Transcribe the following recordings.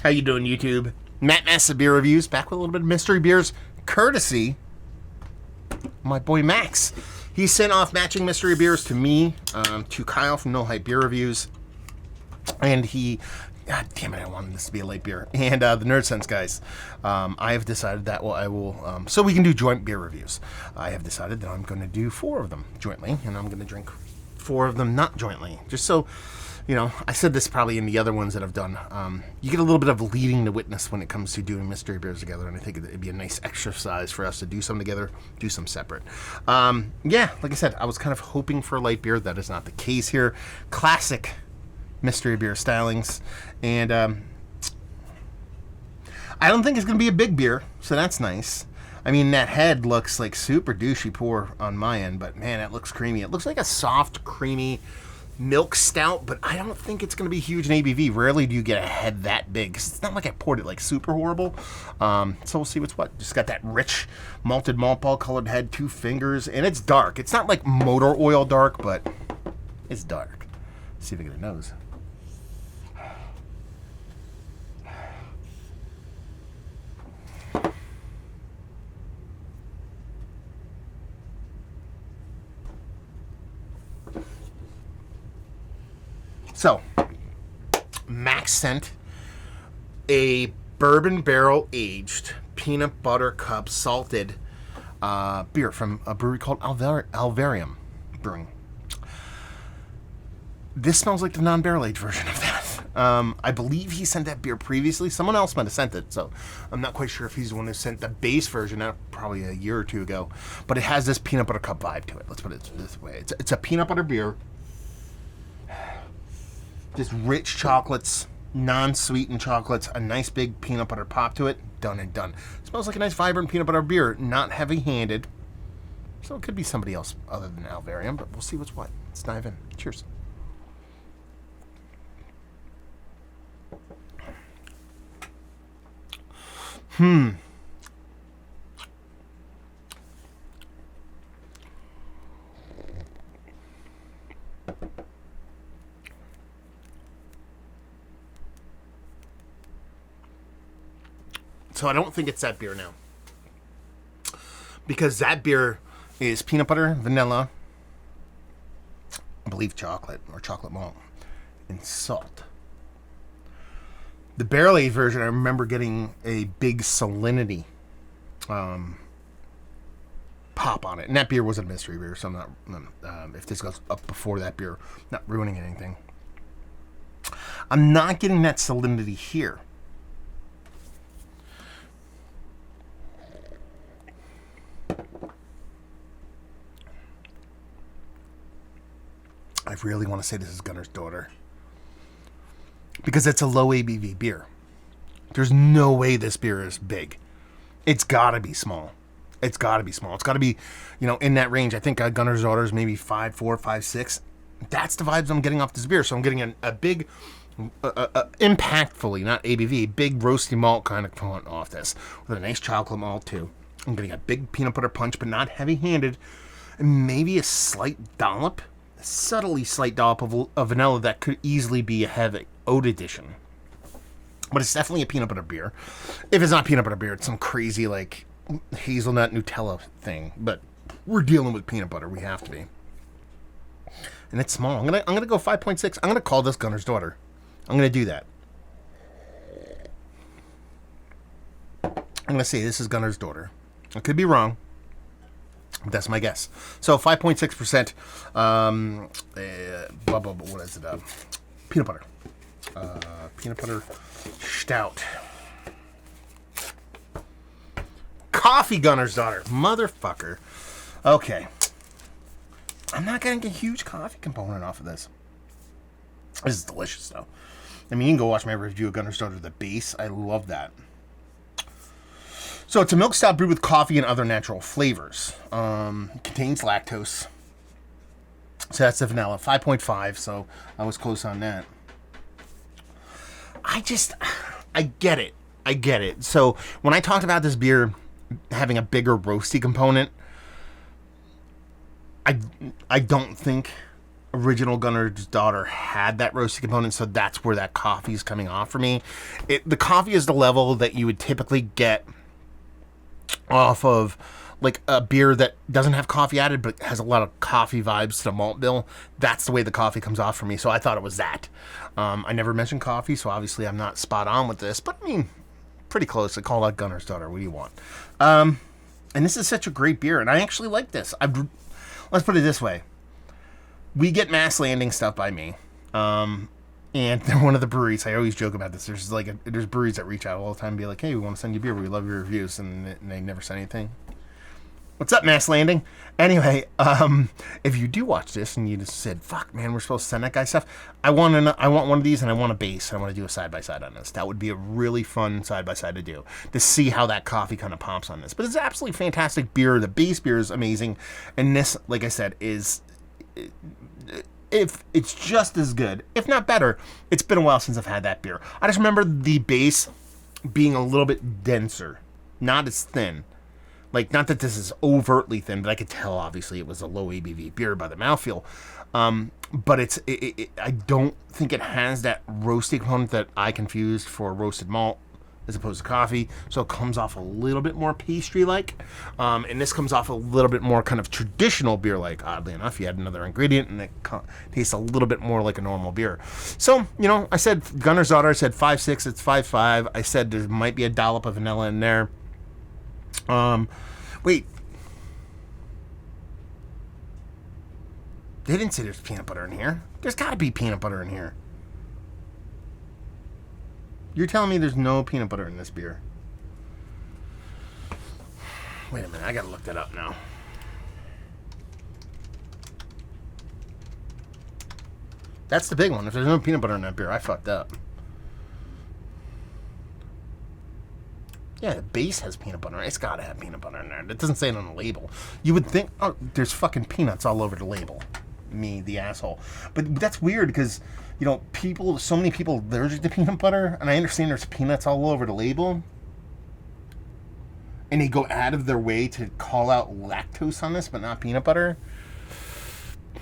How you doing, YouTube? Matt Massa Beer Reviews, back with a little bit of mystery beers, courtesy my boy Max. He sent off matching mystery beers to me, to Kyle from No Hype Beer Reviews, and he... God damn it, I wanted this to be a light beer. And the Nerd Sense guys. I have decided that I will... so we can do joint beer reviews. I have decided that I'm going to do 4 of them jointly, and I'm going to drink 4 of them not jointly. Just so... You know, I said this probably in the other ones that I've done. You get a little bit of leading the witness when it comes to doing mystery beers together, and I think it'd be a nice exercise for us to do some together, do some separate. Yeah, like I said, I was kind of hoping for a light beer. That is not the case here. Classic mystery beer stylings, and I don't think it's going to be a big beer, so that's nice. I mean, that head looks like super douchey pour on my end, but man, it looks creamy. It looks like a soft, creamy milk stout, but I don't think it's going to be huge in ABV. Rarely do you get a head that big. It's not like I poured it like super horrible. So we'll see what's what. Just got that rich malted malt ball colored head, 2 fingers, and it's dark. It's not like motor oil dark, but it's dark. Let's see if I get a nose. So, Max sent a bourbon barrel aged peanut butter cup salted beer from a brewery called Alvarium Brewing. This smells like the non-barrel aged version of that. I believe he sent that beer previously. Someone else might have sent it, so I'm not quite sure if he's the one who sent the base version out probably a year or 2 ago. But it has this peanut butter cup vibe to it. Let's put it this way. It's a peanut butter beer. Just rich chocolates, non-sweetened chocolates, a nice big peanut butter pop to it. Done and done. Smells like a nice vibrant peanut butter beer, not heavy-handed. So it could be somebody else other than Alvarium, but we'll see what's what. Let's dive in. Cheers. So I don't think it's that beer now. Because that beer is peanut butter, vanilla, I believe chocolate or chocolate malt, and salt. The barrel aged version, I remember getting a big salinity pop on it. And that beer was a mystery beer, so I'm not, if this goes up before that beer, not ruining anything. I'm not getting that salinity here. I really want to say this is Gunner's Daughter. Because it's a low ABV beer. There's no way this beer is big. It's got to be small. It's got to be small. It's got to be, in that range. I think Gunner's Daughter is maybe 5.4, 5.6. That's the vibes I'm getting off this beer. So I'm getting a big, impactfully, not ABV, big roasty malt kind of coming off this. With a nice chocolate malt, too. I'm getting a big peanut butter punch, but not heavy-handed. And maybe a slight dollop. Subtly slight dollop of vanilla that could easily be a heavy oat addition. But it's definitely a peanut butter beer. If it's not peanut butter beer, it's some crazy like hazelnut Nutella thing. But we're dealing with peanut butter. We have to be. And it's small. I'm gonna go 5.6. I'm gonna call this Gunner's Daughter. I'm gonna do that. I'm gonna say this is Gunner's Daughter. I could be wrong. That's my guess. So 5.6%. What is it? Peanut butter. Peanut butter stout. Coffee Gunner's Daughter. Motherfucker. Okay. I'm not getting a huge coffee component off of this. This is delicious, though. I mean, you can go watch my review of Gunner's Daughter, the base. I love that. So it's a milk stout brewed with coffee and other natural flavors. Contains lactose. So that's the vanilla. 5.5, so I was close on that. I get it. I get it. So when I talked about this beer having a bigger roasty component, I don't think original Gunner's Daughter had that roasty component, so that's where that coffee is coming off for me. The coffee is the level that you would typically get off of like a beer that doesn't have coffee added but has a lot of coffee vibes to the malt bill. That's the way the coffee comes off for me, so I thought it was that. I never mentioned coffee, so obviously I'm not spot on with this, but I mean, pretty close. I call out Gunner's Daughter. What do you want? And this is such a great beer, and I actually like this. Let's put it this way. We get Mass Landing stuff by me. And they're one of the breweries. I always joke about this. There's breweries that reach out all the time and be like, hey, we want to send you beer. We love your reviews. And they never send anything. What's up, Mass Landing? Anyway, if you do watch this and you just said, fuck, man, we're supposed to send that guy stuff, I want one of these and I want a base. I want to do a side-by-side on this. That would be a really fun side-by-side to do, to see how that coffee kind of pomps on this. But it's absolutely fantastic beer. The base beer is amazing. And this, like I said, is... if it's just as good, if not better. It's been a while since I've had that beer. I just remember the base being a little bit denser, not as thin. Like, not that this is overtly thin, but I could tell, obviously, it was a low ABV beer by the mouthfeel. But I don't think it has that roasty component that I confused for roasted malt as opposed to coffee. So it comes off a little bit more pastry-like. And this comes off a little bit more kind of traditional beer-like, oddly enough. You add another ingredient, and it tastes a little bit more like a normal beer. So, I said Gunner's Daughter. I said 5.6. It's 5.5. I said there might be a dollop of vanilla in there. Wait. They didn't say there's peanut butter in here. There's got to be peanut butter in here. You're telling me there's no peanut butter in this beer? Wait a minute, I gotta look that up now. That's the big one. If there's no peanut butter in that beer, I fucked up. Yeah, the base has peanut butter in it. It's gotta have peanut butter in there. It doesn't say it on the label. You would think, oh, there's fucking peanuts all over the label. Me, the asshole. But that's weird because, so many people allergic to peanut butter, and I understand there's peanuts all over the label, and they go out of their way to call out lactose on this, but not peanut butter.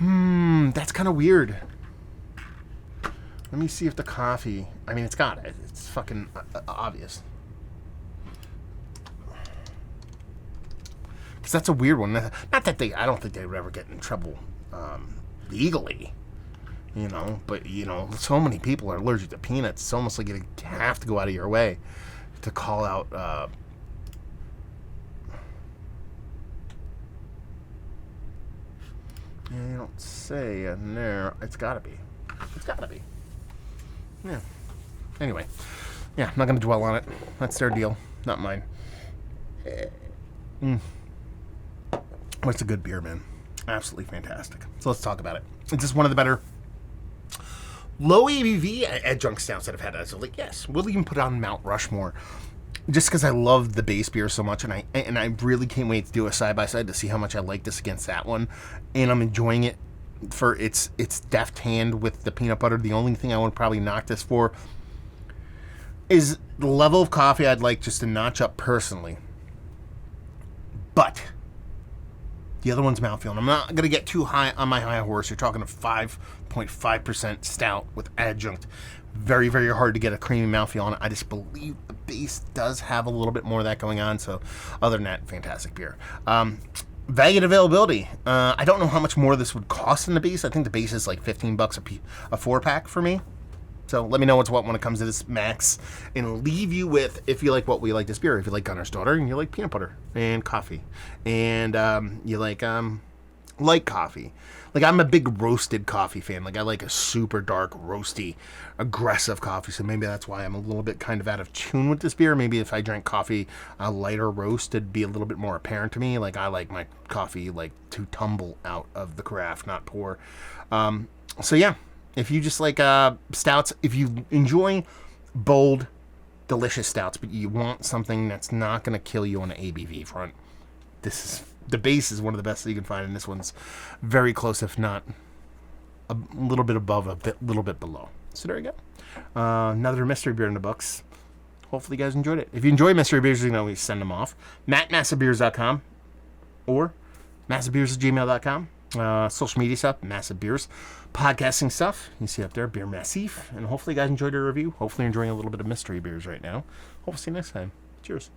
That's kind of weird. Let me see if the coffee, it's got it. It's fucking obvious. Because that's a weird one. Not that I don't think they would ever get in trouble legally, but so many people are allergic to peanuts. It's almost like you have to go out of your way to call out you don't say in there. It's gotta be yeah. Anyway, yeah, I'm not gonna dwell on it. That's their deal, not mine. Well, it's a good beer, man. Absolutely fantastic. So let's talk about it. It's just one of the better low ABV adjunct stouts that I've had. So yes, we'll even put it on Mount Rushmore, just because I love the base beer so much, and I really can't wait to do a side by side to see how much I like this against that one, and I'm enjoying it for its deft hand with the peanut butter. The only thing I would probably knock this for is the level of coffee I'd like just to notch up personally, but the other one's mouthfeel, and I'm not going to get too high on my high horse. You're talking a 5.5% stout with adjunct. Very, very hard to get a creamy mouthfeel on it. I just believe the base does have a little bit more of that going on. So other than that, fantastic beer. Value and availability. I don't know how much more this would cost in the base. I think the base is like $15 a 4-pack for me. So let me know what's what when it comes to this, Max, and leave you with, if you like what we like this beer, if you like Gunner's Daughter and you like peanut butter and coffee, and you like light coffee. Like, I'm a big roasted coffee fan. Like, I like a super dark, roasty, aggressive coffee. So maybe that's why I'm a little bit kind of out of tune with this beer. Maybe if I drank coffee a lighter roast, it'd be a little bit more apparent to me. Like, I like my coffee like to tumble out of the carafe, not pour. So yeah. If you just like stouts, if you enjoy bold, delicious stouts, but you want something that's not going to kill you on the ABV front, the base is one of the best that you can find, and this one's very close, if not a little bit above, little bit below. So there you go. Another mystery beer in the books. Hopefully you guys enjoyed it. If you enjoy mystery beers, you can always send them off. MattMassiveBeers.com or massivebeers@gmail.com. Social media stuff, Massive Beers. Podcasting stuff, you see up there, Beer Massif. And hopefully you guys enjoyed your review. Hopefully you're enjoying a little bit of mystery beers right now. Hope to see you next time. Cheers.